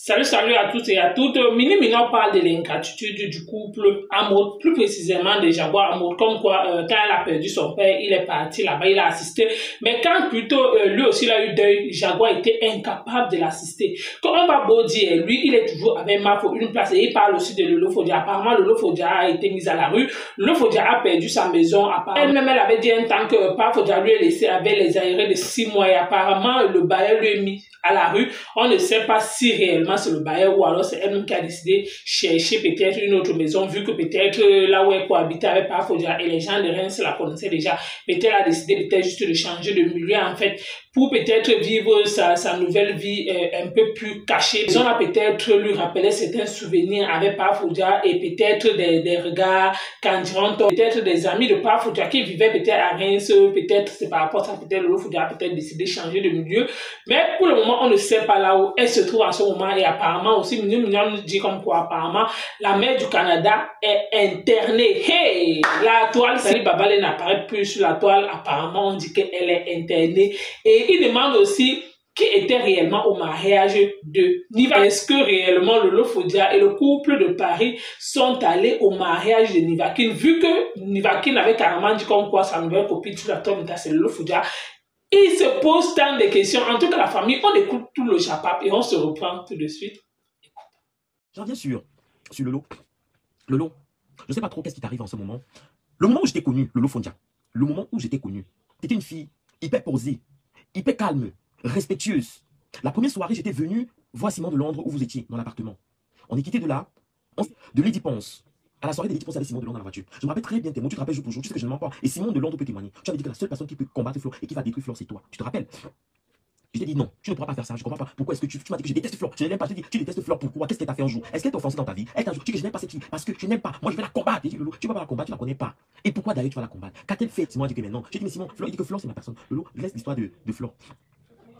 Salut à tous et à toutes. Mini Mino parle de l'ingratitude du couple Amour, plus précisément des Jaguars Amour, comme quoi quand elle a perdu son père, il est parti là-bas, il a assisté. Mais quand plutôt lui aussi il a eu deuil, Jaguar était incapable de l'assister. Comme on va beau dire, lui il est toujours avec Mafo une place et il parle aussi de Lolo Fodia. Apparemment Lolo Fodia a été mise à la rue. Lolo Fodia a perdu sa maison. Elle-même elle avait dit un temps que Papa Fodia lui a laissé avec les aérés de 6 mois et apparemment le bailleur lui est mis à la rue. On ne sait pas si réellement c'est le bailleur ou alors c'est elle-même qui a décidé de chercher peut-être une autre maison, vu que peut-être là où elle cohabitait avec Papa Fodia et les gens de Reims la connaissaient déjà. Peut-être elle a décidé peut-être juste de changer de milieu en fait pour peut-être vivre sa nouvelle vie un peu plus cachée. On a peut-être lui rappelé certains souvenirs avec Papa Fodia et peut-être des regards qu'endiront peut-être des amis de Papa Fodia qui vivaient peut-être à Reims, peut-être c'est par rapport à ça, peut-être le Fodia a peut-être décidé de changer de milieu. Mais pour le moment, on ne sait pas là où elle se trouve en ce moment et apparemment aussi, Mignon nous dit comme quoi apparemment la mère du Canada est internée. Hey! La toile, Sali Babale n'apparaît plus sur la toile. Apparemment, on dit qu'elle est internée. Et il demande aussi qui était réellement au mariage de Niva. Est-ce que réellement Lolo Fodia et le couple de Paris sont allés au mariage de Nivakin, vu que Nivakin avait carrément dit comme quoi sa nouvelle copine sur la tombe, c'est Lolo Fodia. Il se pose tant de questions. En tout cas, la famille, on écoute tout le chapap et on se reprend tout de suite. J'en viens sur Lolo. Lolo, je ne sais pas trop qu'est-ce qui t'arrive en ce moment. Le moment où je t'ai connu, Lolo Fondia, le moment où je t'ai connu, tu étais une fille hyper posée, hyper calme, respectueuse. La première soirée, j'étais venu voir Simon de Londres où vous étiez, dans l'appartement. On est quitté de là, de Lady Ponce. À la soirée de Lady Ponce avec Simon de Londres dans la voiture. Je me rappelle très bien tes mots, tu te rappelles jour pour jour, tu sais que je ne mens pas. Et Simon de Londres peut témoigner. Tu avais dit que la seule personne qui peut combattre Flo et qui va détruire Flo, c'est toi. Tu te rappelles? Je t'ai dit non, tu ne pourras pas faire ça, je ne comprends pas. Pourquoi est-ce que tu m'as dit que je déteste Flore? Je ne l'aime pas, je t'ai dit, tu détestes Flore, pourquoi? Qu'est-ce qu'elle t'a fait un jour? Est-ce qu'elle t'a offensé dans ta vie? Elle t'a dit que je n'aime pas cette fille parce que tu n'aimes pas. Moi je vais la combattre. J'ai dit, Lolo, tu vas pas la combattre, tu la connais pas. Et pourquoi d'ailleurs tu vas la combattre? Qu'a-t-elle fait? Simon a dit que mais non. J'ai dit mais Simon, Flore, il dit que Flore c'est ma personne. Lolo, laisse l'histoire de Flore.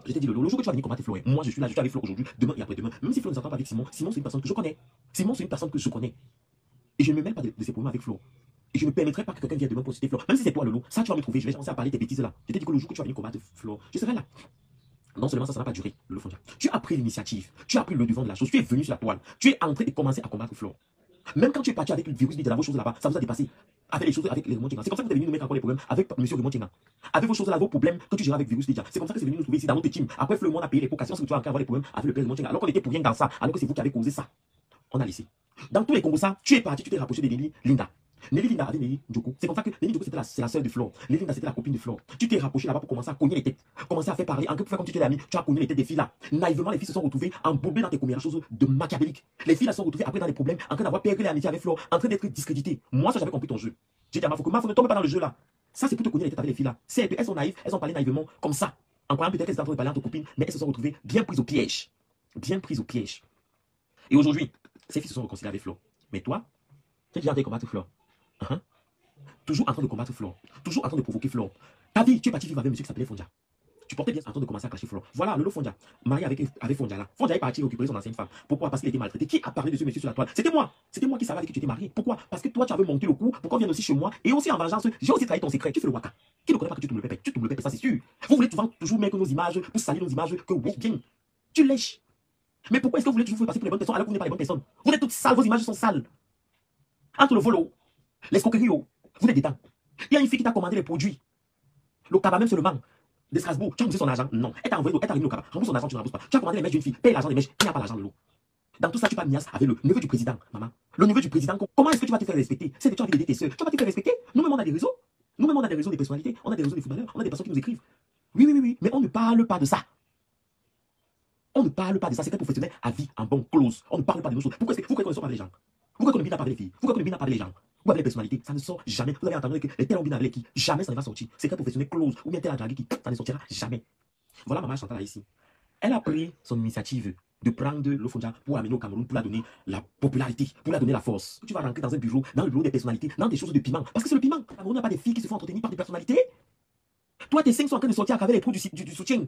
Je t'ai dit, Lolo, le jour que tu vas venir combattre Flore, moi je suis là, je suis avec Flore aujourd'hui, demain et après-demain. Même si Flore ne s'entend pas avec Simon, Simon c'est une personne que je connais. Simon c'est une personne que je connais. Et je ne me mêle pas de ses problèmes avec Flore. Et je ne permettrai pas que quelqu'un vienne demain pour citer Flore. Même si c'est toi, Lolo, ça tu vas me trouver, je vais commencer à parler de tes bêtises là. Je t'ai dit que le jour que tu vas venir combattre Flore, je serai là. Non seulement ça n'a pas duré, Lolo Fondia. Tu as pris l'initiative, tu as pris le devant de la chose, tu es venu sur la toile, tu es entré et commencé à combattre Flore. Même quand tu es parti avec le virus de la vos choses là-bas, ça vous a dépassé. Avec les choses avec les Raymond Tchenga. C'est comme ça que vous êtes venu nous mettre encore les problèmes avec M. Raymond Tchenga. Avec vos choses là, vos problèmes que tu gérais avec le virus déjà. C'est comme ça que c'est venu nous trouver ici dans notre team. Après, Fleur, on a payé les pots, si tu vas encore avoir des problèmes avec le père Raymond Tchenga. Alors qu'on était pour rien dans ça, alors que c'est vous qui avez causé ça. On a laissé. Dans tous les Congos, ça, tu es parti, tu t'es rapproché de Nelly Linda. Nelly Linda avait Nelly Djoko. C'est comme ça que Nelly Djoko c'est la sœur de Flore. Nelly Linda c'était la copine de Flore. Tu t'es rapproché là-bas pour commencer à cogner les têtes. Commencer à faire parler. En quelque fois, comme tu étais ami, tu as cogné les têtes des filles là. Naïvement, les filles se sont retrouvées embobées dans tes premières choses de machiavélique. Les filles là sont retrouvées après dans des problèmes, en train d'avoir perdu l'amitié avec Flore, en train d'être discréditées. Moi, ça j'avais compris ton jeu. J'ai dit à Mafo que Mafo ne tombe pas dans le jeu là. Ça c'est pour te cogner les têtes avec les filles là. Elles sont naïves, elles ont parlé naïvement comme ça. En croyant peut-être qu'elles étaient en train de parler entre copines, mais elles se sont retrouvées bien prises au piège. Bien prises au piège. Et aujourd'hui, ces filles se sont réconciliées avec Flore. Mais toi, tu es déjà en train de combattre Flore. Toujours en train de combattre Flore. Toujours en train de provoquer Flore. Ta vie, tu es parti vivre avec un monsieur qui s'appelait Fondia. Tu portais bien en train de commencer à clasher Flore. Voilà, Lolo Fondia, marié avec Fondia là. Fondia est parti récupérer son ancienne femme. Pourquoi? Parce qu'il était maltraité. Qui a parlé de ce monsieur sur la toile? C'était moi. C'était moi qui savais avec qui tu étais marié. Pourquoi? Parce que toi, tu avais monté le coup pour qu'on vienne aussi chez moi. Et aussi en vengeance, j'ai aussi trahi ton secret. Tu fais le waka. Qui ne connaît pas que tu te me le pépes? Tu te me le pépes, ça c'est sûr. Vous voulez toujours mettre nos images pour salir nos images que oui, bien. Tu lèches. Mais pourquoi est-ce que vous voulez toujours vous passer pour les bonnes personnes alors que vous n'êtes pas les bonnes personnes? Vous êtes toutes sales, vos images sont sales. Entre le volo, l'escroquerie, vous êtes dedans. Il y a une fille qui t'a commandé les produits. Le cabas même seulement de Strasbourg. Tu as remboursé son argent? Non. Elle t'a envoyé le cabas. Rembourse son argent, tu ne rembourses pas. Tu as commandé les mèches d'une fille. Paye l'argent des mèches. Il n'y a pas l'argent de l'eau. Dans tout ça, tu parles niasse avec le neveu du président, maman. Le neveu du président, comment est-ce que tu vas te faire respecter? C'est que tu as envie d'aider tes soeurs. Tu vas te faire respecter? Nous-mêmes, on a des réseaux. Nous-mêmes, on a des réseaux des personnalités. On a des réseaux des footballeurs. On a des personnes qui nous écrivent. Oui. Mais on ne parle pas de ça. On ne parle pas de ça. C'est un professionnel à vie en bonne clause. On ne parle pas de nos choses. Pourquoi est-ce que vous croyez qu'on ne sort pas avec les gens? Pourquoi qu'on ne vient pas parler des filles? Pourquoi qu'on ne vient pas parler des gens? Ou avec les personnalités? Ça ne sort jamais. Vous avez entendu que les tels ont bien avec qui? Jamais ça ne va sortir. C'est un professionnel close. Ou bien tel a dragué qui? Ça ne sortira jamais. Voilà maman Chantal là ici. Elle a pris son initiative de prendre le Fondia pour amener au Cameroun, pour la donner la popularité, pour la donner la force. Tu vas rentrer dans un bureau, dans le bureau des personnalités, dans des choses de piment. Parce que c'est le piment. Au Cameroun n'a pas des filles qui se font entretenir par des personnalités. Toi, tes 5 sont en train de sortir à travers les trous du soutien.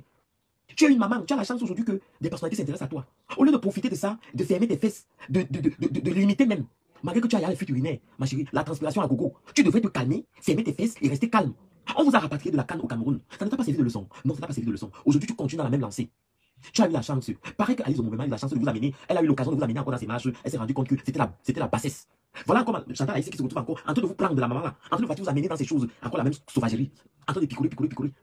Tu es une maman, tu as la chance aujourd'hui que des personnalités s'intéressent à toi. Au lieu de profiter de ça, de fermer tes fesses, de limiter même. Malgré que tu ailles à la fuite urinaire, ma chérie, la transpiration à gogo, tu devrais te calmer, fermer tes fesses et rester calme. On vous a rapatrié de la canne au Cameroun. Ça ne t'a pas servi de leçon. Non, ça ne t'a pas servi de leçon. Aujourd'hui, tu continues dans la même lancée. Tu as eu la chance. Pareil qu'Alice au moment a eu la chance de vous amener. Elle a eu l'occasion de vous amener encore dans ses marches. Elle s'est rendue compte que c'était la bassesse. Voilà comme Chantal Aïssé qui se retrouve encore en train de vous prendre de la maman là. En train de vous amener dans ces choses. Encore la même sauvagerie. En train de picoler.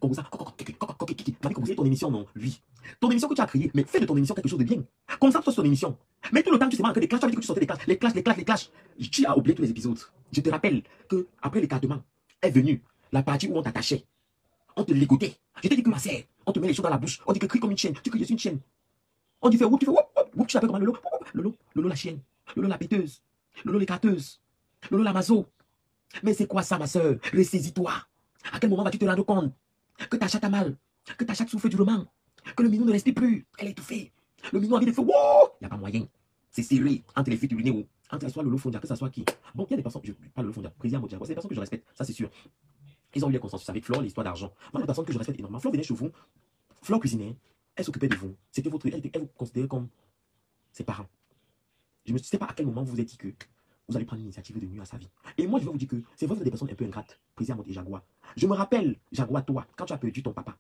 Comme ça. Mamie, comme c'est ton émission, non? Oui. Ton émission que tu as créée, mais fais de ton émission quelque chose de bien. Concentre-toi sur ton émission. Mais tout le temps, tu sais mal que des clashs, tu as dit que tu sortais des clashs, les clashs. Tu as oublié tous les épisodes. Je te rappelle que après l'écartement est venu la partie où on t'attachait. On te ligotait. Je t'ai dit que ma sœur, on te met les choses dans la bouche. On dit que crie comme une chienne. Tu cries, je suis une chienne. On dit fais whoop, tu fais whoop, whoop, tu t'appelles comment Lolo? Lolo la chienne. Lolo la péteuse. Lolo l'écarteuse. Lolo la mazo. Mais c'est quoi ça, ma soeur? Ressaisis-toi. À quel moment vas-tu te rendre compte que ta chatte a mal? Que ta chatte souffre durement? Que le minou ne respire plus? Elle est étouffée. Le minou a envie de faire wow! Il n'y a pas moyen. C'est serré entre les filles urinées ou entre soit Lolo Fondia, que ça soit qui. Bon, il y a des personnes, je pas Lolo Fondia, Président Modiago, c'est des personnes que je respecte, ça c'est sûr. Ils ont eu les consensus avec Flore, l'histoire d'argent. Moi, une personne que je respecte énormément. Flore venait chez vous, Flore cuisinait, elle s'occupait de vous. C'était votre, elle vous considérait comme ses parents. Je ne sais pas à quel moment vous vous êtes dit que vous allez prendre l'initiative de nuire à sa vie. Et moi, je vais vous dire que c'est vrai, vous êtes des personnes un peu ingrates, Président Modiago et Jaguar. Je me rappelle, Jaguar, toi, quand tu as perdu ton papa.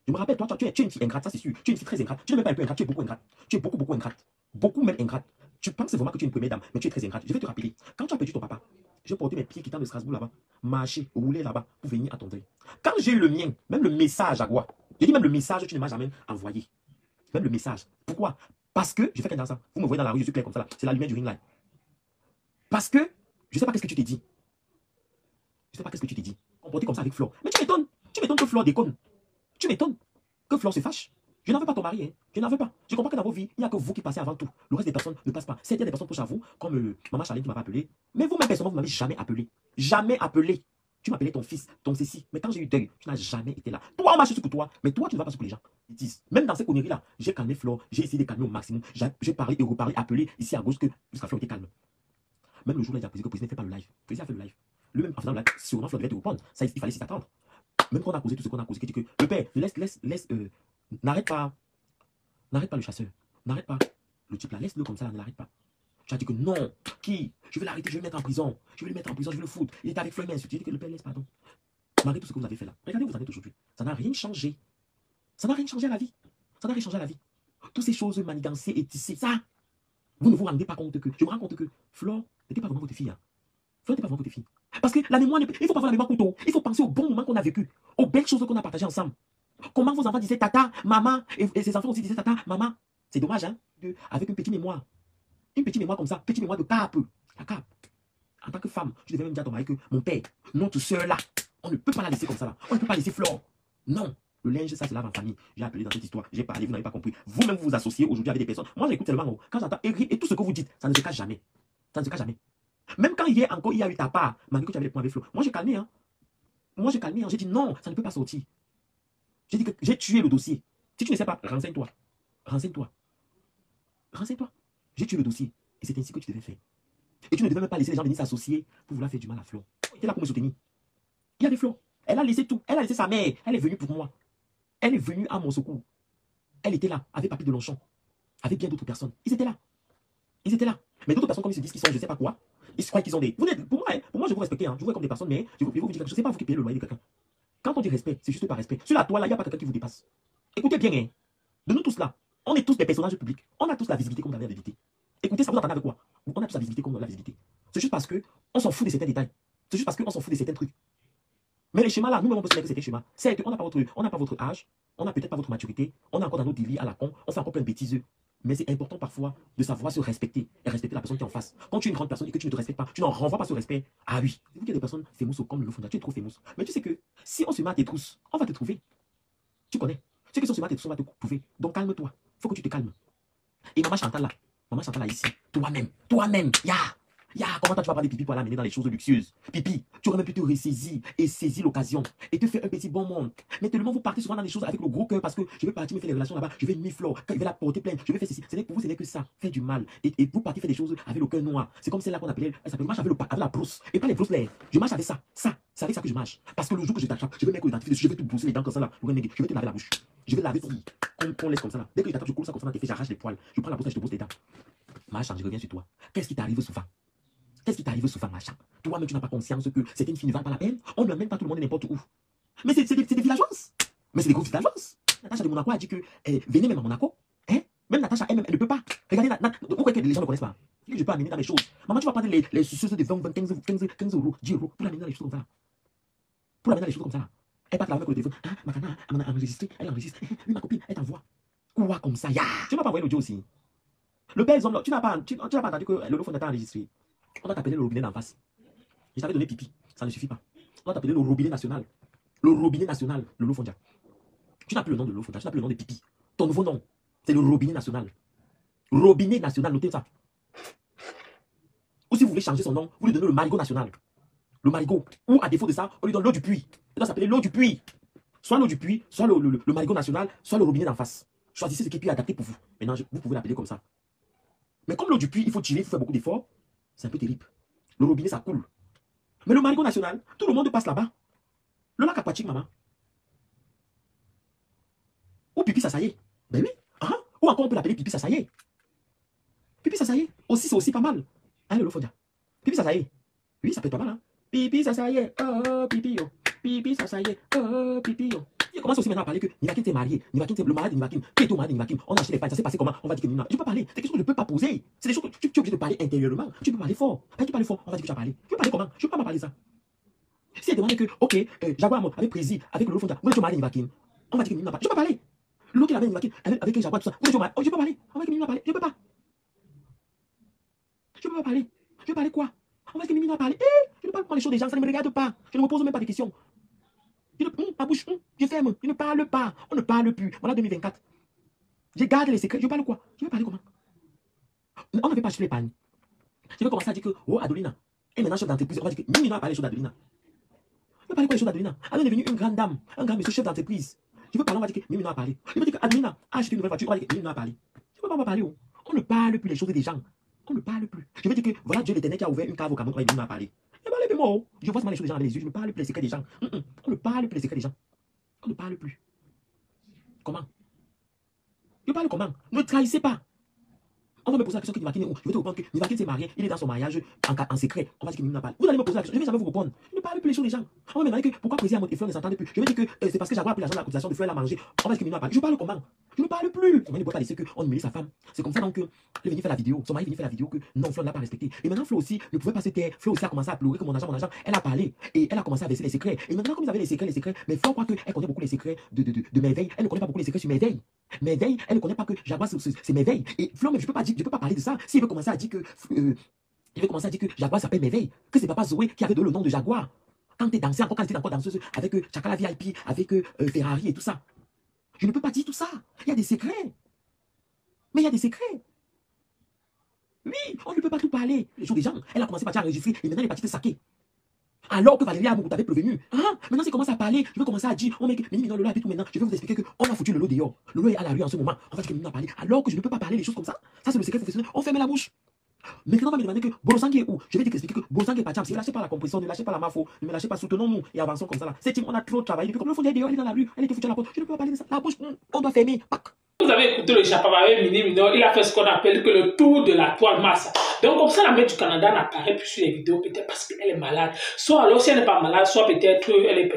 Je me rappelle, toi, tu es une fille ingrate, ça c'est sûr. Tu es une fille très ingrate. Tu n'es même pas un peu ingrate, tu es beaucoup ingrate. Tu es beaucoup ingrate. Beaucoup même ingrate. Tu penses vraiment que tu es une première dame, mais tu es très ingrate. Je vais te rappeler, quand tu as perdu ton papa, j'ai porté mes pieds quittant de Strasbourg là-bas, marcher, rouler là-bas pour venir à ton deuil. Quand j'ai eu le mien, même le message à quoi? J'ai dit même le message, tu ne m'as jamais envoyé. Même le message. Pourquoi? Parce que, je fais qu'un dans ça. Vous me voyez dans la rue, je suis clair comme ça là. C'est la lumière du ring light. Parce que, je ne sais pas qu'est-ce que tu t'es dit. Je ne sais pas qu'est-ce que tu t'es dit. Comporter comme ça avec Flore. Mais tu m'étonnes. Tu m'étonnes que Flore déconne. Tu m'étonnes que Flore se fâche. Je n'en veux pas ton mari, hein. Je n'en veux pas. Je comprends que dans vos vies, il n'y a que vous qui passez avant tout. Le reste des personnes ne passent pas. Certes, il y a des personnes proches à vous, comme Maman Charline qui m'avait appelé. Mais vous-même, personnellement, vous ne m'avez jamais appelé. Jamais appelé. Tu m'appelais ton fils, ton ceci. Mais quand j'ai eu deuil, tu n'as jamais été là. Toi, on marche sur toi. Mais toi, tu ne vas pas sur les gens. Ils disent. Même dans ces conneries-là, j'ai calmé Flore. J'ai essayé de calmer au maximum. J'ai parlé et reparlé, appelé ici à gauche que jusqu'à Flore était calme. Même le jour-là, il a posé que le président ne fait pas le live. Le président a fait le live. Lui-même, en faisant le live, sûrement Flore devait te répondre. Ça, il fallait s'y attendre. Même quand on a causé tout ce qu'on a causé, qui dit que le père, n'arrête pas le chasseur. N'arrête pas le type là. Laisse-le comme ça, ne l'arrête pas. Tu as dit que non. Qui? Je vais l'arrêter, je vais le mettre en prison. Je vais le mettre en prison, je vais le foutre. Il était avec Floyd Menz. Tu dis que le père laisse pardon. Malgré tout ce que vous avez fait là. Regardez où vous en êtes aujourd'hui. Ça n'a rien changé. Ça n'a rien changé à la vie. Ça n'a rien changé à la vie. Toutes ces choses manigancées et tissées, ça. Vous ne vous rendez pas compte que. Je me rends compte que Flore n'était pas vraiment votre fille. Hein. Flore n'était pas vraiment votre fille. Parce que la mémoire, il ne faut pas avoir la mémoire couteau. Il faut penser aux bons moments qu'on a vécu. Aux belles choses qu'on a partagées ensemble. Comment vos enfants disaient tata, maman, et ses enfants aussi disaient tata, maman. C'est dommage, hein, avec une petite mémoire. Une petite mémoire comme ça, petite mémoire de cap. La cap. En tant que femme, je devais même dire à ton mari que mon père, notre soeur là, on ne peut pas la laisser comme ça là. On ne peut pas laisser Flore. Non. Le linge, ça se lave en famille. J'ai appelé dans cette histoire, j'ai parlé, vous n'avez pas compris. Vous-même, vous vous associez aujourd'hui avec des personnes. Moi, j'écoute tellement. Quand j'entends et tout ce que vous dites, ça ne se cache jamais. Ça ne se cache jamais. Même quand hier encore, il y a eu ta part, malgré que tu avais des points avec Flore. Moi, j'ai calmé, hein. Moi, j'ai calmé, hein. J'ai dit non, ça ne peut pas sortir. J'ai dit que j'ai tué le dossier. Si tu ne sais pas, renseigne-toi. Renseigne-toi. Renseigne-toi. J'ai tué le dossier. Et c'est ainsi que tu devais faire. Et tu ne devais même pas laisser les gens venir s'associer pour vouloir faire du mal à Flore. Elle était là pour me soutenir. Il y avait Flore. Elle a laissé tout. Elle a laissé sa mère. Elle est venue pour moi. Elle est venue à mon secours. Elle était là, avec Papy de Longchamp. Avec bien d'autres personnes. Ils étaient là. Ils étaient là. Mais d'autres personnes, comme ils se disent qu'ils sont je ne sais pas quoi, ils se croient qu'ils ont des. Vous êtes, pour moi, je vous respecte. Hein. Je vous vois comme des personnes, mais je vais vous dire quelque chose. C'est pas vous qui payez le loyer de quelqu'un. Quand on dit respect, c'est juste par respect. Sur la toile, là, il n'y a pas quelqu'un qui vous dépasse. Écoutez bien, hein. De nous tous là, on est tous des personnages publics. On a tous la visibilité comme on a la visibilité. Écoutez, ça vous entendez avec quoi? On a tous la visibilité comme on a la visibilité. C'est juste parce qu'on s'en fout de certains détails. C'est juste parce qu'on s'en fout de certains trucs. Mais les schémas là, nous-mêmes on peut se dire que c'est des schémas. C'est qu'on n'a pas votre âge, on n'a peut-être pas votre maturité, on est encore dans nos délits à la con, on fait encore plein de bêtises. Mais c'est important parfois de savoir se respecter et respecter la personne qui est en face. Quand tu es une grande personne et que tu ne te respectes pas, tu n'en renvoies pas ce respect. Ah oui, vous qu'il y a des personnes fameuses comme le Fondia, tu es trop famous. Mais tu sais que si on se met à tes trousses, on va te trouver. Tu connais. Tu sais que si on se met à tes trousses, on va te trouver. Donc calme-toi. Il faut que tu te calmes. Et Maman Chantal là ici, toi-même, comment toi tu vas pas des pipi pour l'amener dans les choses luxueuses? Pipi, tu aurais même pu te ressaisir et saisir l'occasion et te faire un petit bon monde. Mais tellement vous partez souvent dans des choses avec le gros cœur parce que je vais partir me faire des relations là-bas, je vais nuire Flore, quand il va la porter plainte, je vais faire ceci. Pour vous, ce n'est que ça, faire du mal. Et vous partez faire des choses avec le cœur noir. C'est comme celle-là qu'on appelait, elle s'appelle, je marche avec la brousse. Et pas les brousses là. Je marche avec ça. C'est avec ça que je marche. Parce que le jour que je t'attrape, je vais mettre le dentifrice dessus, je vais te brousser les dents comme ça là. Je vais te laver la bouche. Je vais laver tout. Qu'on laisse comme ça là. Dès que je t'attrape, je coule ça comme ça dans tes fesses, j'arrache les poils. Je prends la brosse et je te brosse les dents. Machin, je reviens sur toi. Qu'est-ce qui t'arrive souvent? Qu'est-ce qui t'arrive souvent, machin? Toi-même, tu n'as pas conscience que certaines filles ne valent pas la peine. On ne mène pas tout le monde n'importe où. Mais c'est des villageoises. Mais c'est des grosses villageoises. Natacha de Monaco a dit que venez même à Monaco. Hein? Même Natacha elle-même, elle ne peut pas. Regardez, vous croyez que les gens ne connaissent pas? Je peux amener dans les choses. Maman, tu vas prendre les suceuses de 20, 15 euros, 10 euros pour l'amener dans les choses comme ça. Pour l'amener dans les choses comme ça. Elle part là avec le téléphone. Ah, Makana, elle a enregistré, elle enregistre. Oui, ma copine, elle t'envoie. Quoi comme ça? Ya! Tu m'as pas envoyé l'audio aussi. Le père, tu n'as pas entendu que le fond n'a pas enregistré. On va t'appeler le robinet d'en face. Je t'avais donné pipi. Ça ne suffit pas. On va t'appeler le robinet national. Le robinet national, le Lofondia. Tu n'as plus le nom de Lofondia, tu n'as plus le nom de pipi. Ton nouveau nom, c'est le robinet national. Robinet national, notez ça. Ou si vous voulez changer son nom, vous lui donnez le marigot national. Le marigot. Ou à défaut de ça, on lui donne l'eau du puits. Il doit s'appeler l'eau du puits. Soit l'eau du puits, soit le marigot national, soit le robinet d'en face. Choisissez ce qui est plus adapté pour vous. Maintenant, vous pouvez l'appeler comme ça. Mais comme l'eau du puits, il faut tirer, il faut faire beaucoup d'efforts, c'est un peu terrible. Le robinet, ça coule. Mais le marigot national, tout le monde passe là-bas. Le lac aquatique, maman. Ou pipi sasaye. Ben oui. Ou encore on peut l'appeler pipi sasaye. Pipi sasaye. Aussi, c'est aussi pas mal. Hein, le Lofondia. Pipi sasaye. Oui, ça peut être pas mal. Hein. Pipi sasaye. Oh, pipi yo. Pipi sasaye. Oh, pipi yo. Il commence aussi maintenant à parler que Nivakin t'es marié. Nivakin t'es le malade de Nivakin. Qui est ton malade de Nivakin? On a acheté les pailles. Ça s'est passé comment? On va dire que Nina. Je peux pas parler. C'est des choses que je ne peux pas poser. C'est des choses que tu es obligé de parler intérieurement. Tu peux parler fort. Quand tu parles fort, on va dire que tu as parlé. Tu peux parler comment? Je peux pas m'en parler ça. Si elle demande que, ok, Jaguar avec Prési, avec le Lofondia, vous êtes au marié de Nivakin. On va dire que Nina n'a pas. Je peux pas parler. L'autre qui avait Nivakin, avec un Jaguar, tout ça. Vous êtes au marié. Oh, je peux pas parler. On va dire que Nina n'a pas parlé. Je peux pas. Je peux pas parler. Je peux parler quoi? On va dire que Nina n'a pas parlé. Je ne parle pas les choses des gens. Ça ne me regarde pas. Je ne me pose même pas de questions. Ma bouche, je ferme, je ne parle pas, on ne parle plus. Voilà 2024. Je garde les secrets, je parle quoi? Je vais parler comment? On n'avait pas acheté les pagnes. Je vais commencer à dire que, oh, Adolina, et maintenant chef d'entreprise, on va dire que Nina a parlé des choses d'Adolina. Je vais parler quoi des choses d'Adolina? Elle est devenue une grande dame, un grand monsieur chef d'entreprise. Je veux parler, on va dire que Nina a parlé. Je veux dire que Adolina a acheté une nouvelle voiture, on va dire que Nina a parlé. Je ne peux pas parler, oh. On ne parle plus les choses des gens. On ne parle plus. Je veux dire que, voilà Dieu l'éternel qui a ouvert une cave au Cameroun, Nina a parlé. Moi, je vois seulement les choses des gens avec les yeux, je ne parle plus les secrets des gens. On ne parle plus les secrets des gens. On ne parle plus. Comment? Je parle comment? Ne trahissez pas. On va me poser la question que Nivakin est où? Je vais te répondre que Nivakin s'est marié, il est dans son mariage en secret. On va dire que Nina parle. Vous allez me poser la question, je ne vais jamais vous répondre. Je ne parle plus les choses des gens. On va me demander que pourquoi Président et Fleur ne s'entendent plus. Je vais dire que c'est parce que Jaguar a pris l'argent de la cotisation de Fleur, elle a mangé. On va dire que Nina parle. Je parle comment? Je ne parle plus. On ne peut pas laisser qu'on humilie sa femme. C'est comme ça donc que elle est venue faire la vidéo. Son mari est venu faire la vidéo que non, Fleur ne l'a pas respecté. Et maintenant, Fleur aussi ne pouvait pas se taire. Fleur aussi a commencé à pleurer que mon argent. Elle a parlé et elle a commencé à verser les secrets. Et maintenant, comme ils avaient les secrets, mais Fleur croit qu'elle connaît beaucoup les secrets de Merveille. Elle ne connaît pas beaucoup les secrets sur Merveille. Merveille, elle ne connaît pas que Jaguar c'est Merveille. Et Fleur, même je peux pas parler de ça. S'il veut commencer à dire que Jaguar s'appelle Merveille, que c'est papa Zoé qui avait donné le nom de Jaguar. Quand tu es dansé, quand tu étais encore danseuse avec Chakala VIP, avec Ferrari et tout ça. Je ne peux pas dire tout ça. Il y a des secrets. Mais il y a des secrets. Oui, on ne peut pas tout parler. Les choses des gens, elle a commencé à enregistrer et maintenant elle est partie te saquer. Alors que Valérie Amour t'avait prévenu. Maintenant, c'est commence à parler. Je vais commencer à dire, oh mec, Mini, le lot habite tout maintenant. Je vais vous expliquer qu'on a foutu le lot dehors. Le lot est à la rue en ce moment. On va dire que Mini a parlé. Alors que je ne peux pas parler les choses comme ça. Ça, c'est le secret professionnel. On ferme la bouche. Maintenant, on va me demander que Bolosang est où? Je vais t'expliquer que Bolosang est parti. Ne lâchez pas la compression, ne lâchez pas la mafo, ne me lâchez pas, soutenons-nous et avançons comme ça là. Cette team, on a trop travaillé. Depuis comme le fond dehors, elle est dans la rue, elle était foutue à la porte. Je ne peux pas parler de ça. La bouche, on doit fermer. Pac. Vous avez écouté le Chapabawé Mini Minor, il a fait ce qu'on appelle que le tour de la toile masse. Donc comme ça, la mère du Canada n'apparaît plus sur les vidéos, peut-être parce qu'elle est malade. Soit alors, si elle n'est pas malade, soit peut-être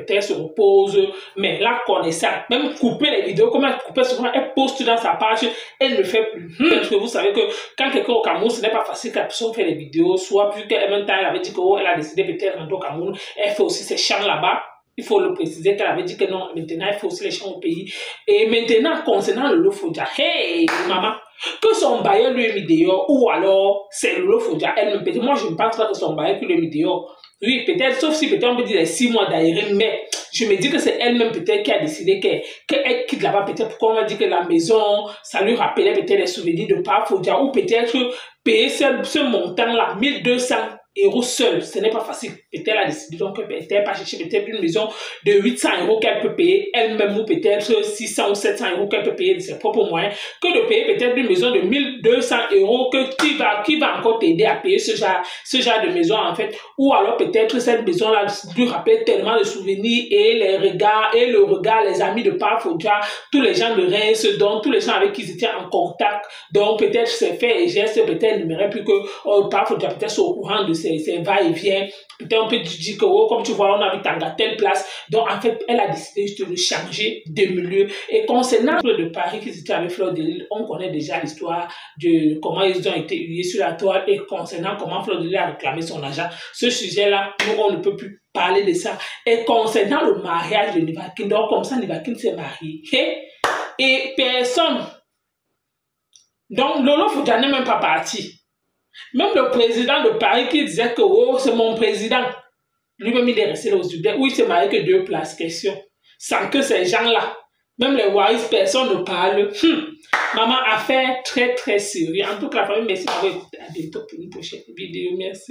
elle se repose. Mais là, connaissant, même couper les vidéos, comme elle coupait souvent, elle poste dans sa page, elle ne fait plus. Parce que vous savez que quand quelqu'un au Cameroun, ce n'est pas facile qu'elle puisse faire des vidéos, soit plus qu'elle même temps, elle avait dit qu'elle a décidé peut-être rentrer au Cameroun, elle fait aussi ses chants là-bas. Il faut le préciser qu'elle avait dit que non, maintenant il faut aussi les chants au pays. Et maintenant, concernant le Lofondia, hey, maman, que son bailleur lui ait mis dehors, ou alors c'est le Lofondia elle-même. Peut-être, moi je ne pense pas que son bailleur lui ait mis dehors. Oui, peut-être, sauf si peut-être on peut dire les 6 mois d'aéré, mais je me dis que c'est elle-même peut-être qui a décidé qu'elle quitte là-bas, peut-être pourquoi on va dire que la maison, ça lui rappelait peut-être les souvenirs de Pafodia, ou peut-être payer ce montant-là, 1200 € seul, ce n'est pas facile. Peut-être elle a décidé donc peut-être pas chercher peut-être une maison de 800 € qu'elle peut payer elle-même ou peut-être 600 ou 700 € qu'elle peut payer de ses propres moyens que de payer peut-être une maison de 1200 € qui va encore t'aider à payer ce genre de maison en fait. Ou alors peut-être cette maison-là lui rappelle tellement de souvenirs et les regards et le regard, les amis de Pafodia, tous les gens de Reims, donc tous les gens avec qui ils étaient en contact. Donc peut-être c'est fait et gestes, peut-être n'aimerait plus que Pafodia peut-être soit au courant de c'est va-et-vient. Peut-être on peut dire que, oh, comme tu vois, on habite à telle place. Donc, en fait, elle a décidé juste de changer de milieu. Et concernant le de Paris qui étaient avec Fleur de Lys, on connaît déjà l'histoire de comment ils ont été hués sur la toile et concernant comment Fleur de Lys a réclamé son argent. Ce sujet-là, nous, on ne peut plus parler de ça. Et concernant le mariage de Nivakin, donc comme ça, Nivakin s'est marié. Et personne. Donc, Lolo Foundia n'est même pas parti. Même le président de Paris qui disait que oh, c'est mon président, lui-même il est resté là aux Uber, où il s'est marié que 2 places, question. Sans que ces gens-là, même les wise, personne ne parle. Maman, affaire très très sérieuse. En tout cas, la famille, merci d'avoir écouté. À bientôt pour une prochaine vidéo. Merci.